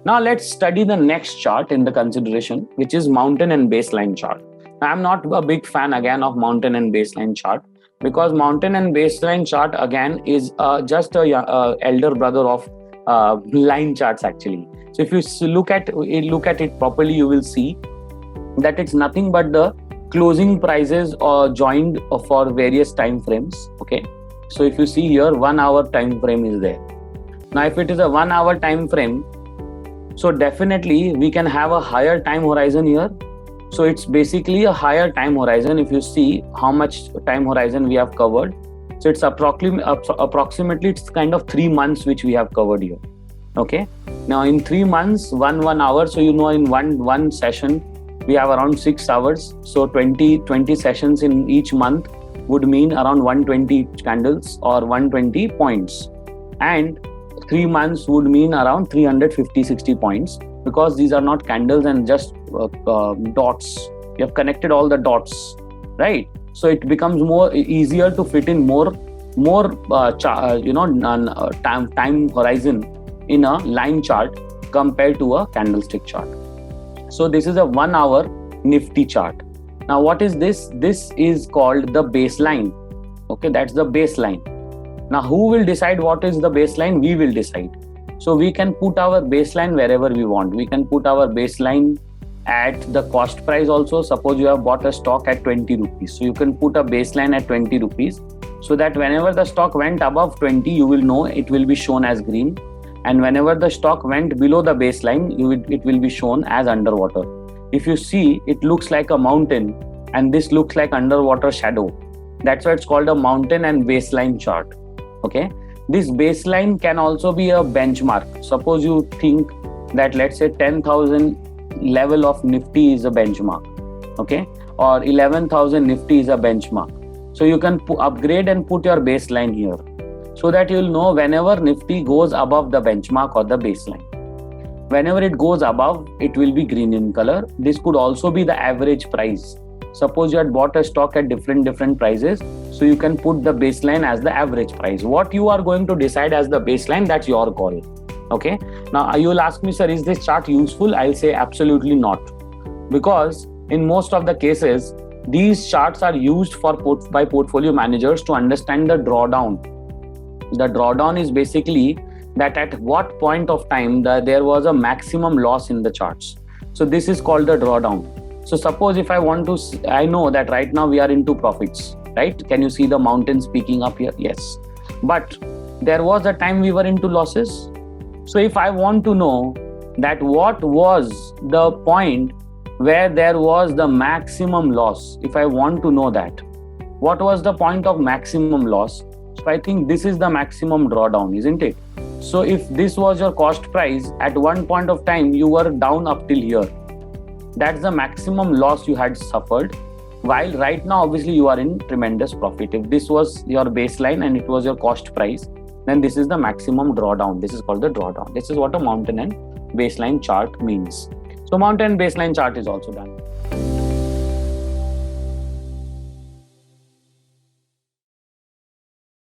Now let's study the next chart in the consideration, which is mountain and baseline chart. I'm not a big fan again of mountain and baseline chart, because mountain and baseline chart again is just a elder brother of line charts actually. So if you look at it properly, you will see that it's nothing but the closing prices joined for various time frames. Okay, so if you see here, 1 hour time frame is there. Now if it is a 1 hour time frame, so definitely we can have a higher time horizon here. So it's basically a higher time horizon. If you see how much time horizon we have covered, so it's approximately it's kind of 3 months which we have covered here. Okay, now in 3 months, 1 hour, so in one session we have around 6 hours. So 20 sessions in each month would mean around 120 candles or 120 points, and 3 months would mean around 350-60 points, because these are not candles and just dots. You have connected all the dots, right? So it becomes more easier to fit in more time horizon in a line chart compared to a candlestick chart. So this is a 1 hour Nifty chart. Now what is this? This is called the baseline. Okay, that's the baseline. Now who will decide what is the baseline? We will decide. So we can put our baseline wherever we want. We can put our baseline at the cost price also. Suppose you have bought a stock at 20 rupees. So you can put a baseline at 20 rupees, so that whenever the stock went above 20, you will know it will be shown as green. And whenever the stock went below the baseline, it will be shown as underwater. If you see, it looks like a mountain and this looks like underwater shadow. That's why it's called a mountain and baseline chart. Okay, this baseline can also be a benchmark. Suppose you think that, let's say 10,000 level of Nifty is a benchmark, okay, or 11,000 Nifty is a benchmark. So you can upgrade and put your baseline here, so that you'll know whenever Nifty goes above the benchmark or the baseline. Whenever it goes above, it will be green in color. This could also be the average price. Suppose you had bought a stock at different prices, so you can put the baseline as the average price. What you are going to decide as the baseline, that's your call. Okay, now you will ask me, sir, is this chart useful? I'll say absolutely not, because in most of the cases these charts are used by portfolio managers to understand the drawdown. The drawdown is basically that at what point of time there was a maximum loss in the charts. So this is called the drawdown. So suppose if I know that right now we are into profits, right? Can you see the mountains peaking up here? Yes. But there was a time we were into losses. So if I want to know that what was the point where there was the maximum loss, if I want to know that, what was the point of maximum loss? So I think this is the maximum drawdown, isn't it? So if this was your cost price, at one point of time you were down up till here. That's the maximum loss you had suffered, while right now obviously you are in tremendous profit. If this was your baseline and it was your cost price, then this is the maximum drawdown. This is called the drawdown. This is what a mountain and baseline chart means. So mountain and baseline chart is also done.